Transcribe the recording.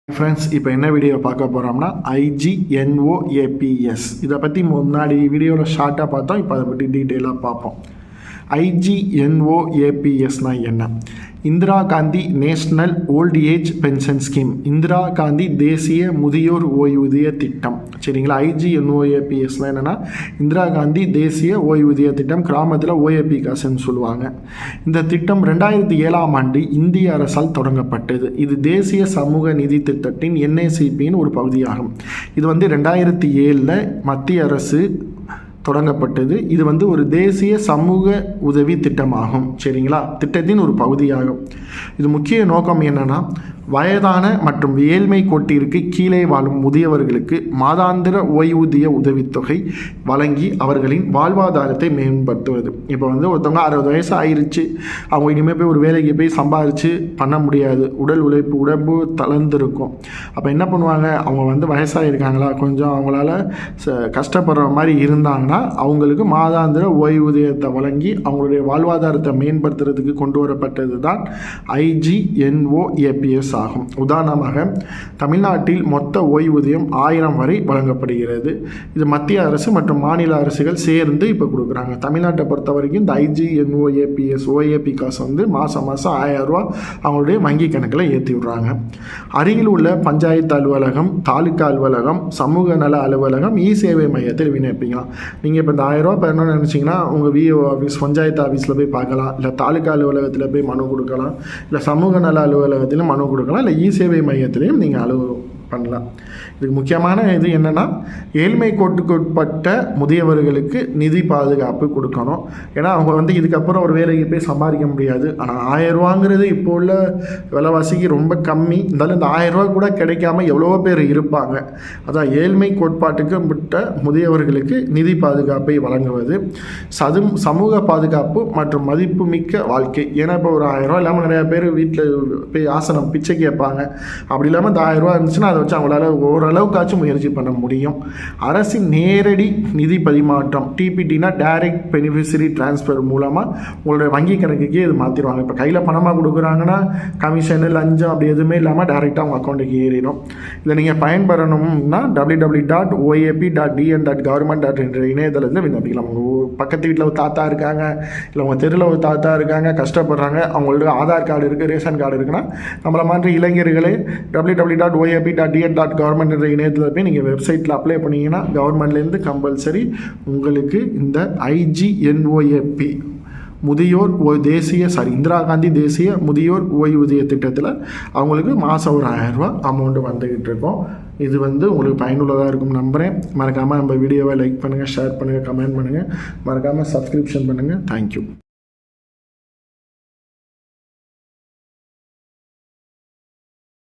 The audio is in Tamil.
ஃப்ரெண்ட்ஸ், இப்போ என்ன வீடியோ பார்க்க போகிறோம்னா IGNOAPS. இதை பற்றி முன்னாடி வீடியோவில் ஷார்ட்டாக பார்த்தோம். இப்போ அதை பற்றி டீட்டெயிலாக பார்ப்போம். IGNOAPSனால் என்ன? Indira Gandhi national old age pension scheme, Indira Gandhi தேசிய முதியோர் ஓய்வூதிய திட்டம். சரிங்களா? IGNOAPSனால் என்னென்னா இந்திரா காந்தி தேசிய ஓய்வூதிய திட்டம், கிராமத்தில் ஓஏபி காசுன்னு சொல்லுவாங்க. இந்த திட்டம் 2007ஆம் ஆண்டு இந்திய அரசால் தொடங்கப்பட்டது. இது தேசிய சமூக நிதி திட்டத்தின் NACPயின் ஒரு பகுதியாகும். இது 2007 மத்திய அரசு தொடங்கப்பட்டது. இது ஒரு தேசிய சமூக உதவி திட்டமாகும். சரிங்களா? திட்டத்தின் ஒரு பகுதியாகும். இது முக்கிய நோக்கம் என்னன்னா, வயதான மற்றும் ஏழ்மை கோட்டிற்கு கீழே வாழும் முதியவர்களுக்கு மாதாந்திர ஓய்வூதிய உதவித்தொகை வழங்கி அவர்களின் வாழ்வாதாரத்தை மேம்படுத்துவது. இப்போ ஒருத்தவங்க 60 வயசு ஆயிடுச்சு, அவங்க இனிமேல் போய் ஒரு வேலைக்கு போய் சம்பாரித்து பண்ண முடியாது, உடம்பு தளர்ந்துருக்கும். அப்போ என்ன பண்ணுவாங்க, அவங்க வயசாகிருக்காங்களா, கொஞ்சம் அவங்களால கஷ்டப்படுற மாதிரி இருந்தாங்கன்னா அவங்களுக்கு மாதாந்திர ஓய்வூதியத்தை வழங்கி அவங்களுடைய வாழ்வாதாரத்தை மேம்படுத்துறதுக்கு கொண்டு வரப்பட்டது தான் IGNOAPS ஆகும். உதாரணமாக, தமிழ்நாட்டில் மொத்த ஓய்வூதியம் 1000 வரை வழங்கப்படுகிறது. இது மத்திய அரசு மற்றும் மாநில அரசுகள் சேர்ந்து இப்போ கொடுக்குறாங்க. தமிழ்நாட்டை பொறுத்த வரைக்கும் இந்த IGNOAPS OAP காசு மாதம் 1000 ரூபா அவங்களுடைய வங்கி கணக்கில் ஏற்றி விடுறாங்க. அருகில் உள்ள பஞ்சாயத்து அலுவலகம், தாலுக்கா அலுவலகம், சமூக நல அலுவலகம், சேவை மையத்தில் விண்ணப்பிக்கலாம். நீங்கள் இப்போ இந்த 1000 ரூபா பெறணும்னு நினச்சிங்கன்னா உங்கள் VO ஆஃபீஸ், பஞ்சாயத்து ஆஃபீஸில் போய் பார்க்கலாம், இல்லை தாலுக்கா அலுவலகத்தில் போய் மனு கொடுக்கலாம், இல்லை சமூக நல அலுவலகத்திலும் மனு கொடுக்கலாம், இல்லை சேவை மையத்திலையும் நீங்கள் பண்ணலாம். இதுக்கு முக்கியமான இது என்னென்னா, ஏழ்மை கோட்டுக்குட்பட்ட முதியவர்களுக்கு நிதி பாதுகாப்பு கொடுக்கணும். ஏன்னா அவங்க இதுக்கப்புறம் ஒரு வேலைக்கு போய் சம்பாதிக்க முடியாது. ஆனால் 1000 ரூபாங்கிறது இப்போ உள்ள விலைவாசிக்கு ரொம்ப கம்மி. இருந்தாலும் இந்த 1000 ரூபா கூட கிடைக்காம எவ்வளோ பேர் இருப்பாங்க. அதான் ஏழ்மை கோட்பாட்டுக்கு உட்பட்ட முதியவர்களுக்கு நிதி பாதுகாப்பை வழங்குவது, சமூக பாதுகாப்பு மற்றும் மதிப்புமிக்க வாழ்க்கை. ஏன்னா இப்போ ஒரு 1000 ரூபா இல்லாமல் நிறையா பேர் வீட்டில் போய் ஆசனம் பிச்சை கேட்பாங்க. அப்படி இல்லாமல் இந்த 1000 ரூபா இருந்துச்சுன்னா அதை வச்சு அவங்களால ஓரளவுக்காச்சும் முயற்சி பண்ண முடியும். அரசின் நேரடி நிதி பரிமாற்றம், TPTனா டைரக்ட் பெனிஃபிஷரி டிரான்ஸ்ஃபர் மூலமாக உங்களுடைய வங்கி கணக்குக்கே இது மாற்றிடுவாங்க. இப்போ கையில் பணமாக கொடுக்குறாங்கன்னா கமிஷனு, லஞ்சம் அப்படி எதுவுமே இல்லாமல் டைரெக்டாக உங்கள் அக்கௌண்ட்டுக்கு ஏறிடும். இதை நீங்கள் பயன்பெறணும்னா www.oap.dn.government என்ற இணையதளத்தில் விண்ணப்பிக்கலாம். உங்கள் பக்கத்து வீட்டில் ஒரு தாத்தா இருக்காங்க, இல்லை உங்கள் தெருவில் ஒரு தாத்தா இருக்காங்க, கஷ்டப்படுறாங்க, அவங்களோட ஆதார் கார்டு இருக்குது, ரேஷன் கார்டு இருக்குன்னா நம்மளை மாதிரி இளைஞர்களே www.oap.dn.government என்ற இணையத்தில் போய் நீங்கள் வெப்சைட்டில் அப்ளை பண்ணிங்கன்னா கவர்மெண்ட்லேருந்து கம்பல்சரி உங்களுக்கு இந்த IGNOAP முதியோர் இந்திரா காந்தி தேசிய முதியோர் ஓய்வூதிய திட்டத்தில் அவங்களுக்கு மாதம் ஒரு 1000 ரூபா அமௌண்ட்டு வந்துக்கிட்டு இருக்கோம். இது உங்களுக்கு பயனுள்ளதாக இருக்கும் நம்புகிறேன். மறக்காமல் நம்ம வீடியோவை லைக் பண்ணுங்கள், ஷேர் பண்ணுங்கள், கமெண்ட் பண்ணுங்கள், மறக்காமல் சப்ஸ்கிரிப்ஷன் பண்ணுங்கள். தேங்க்யூ.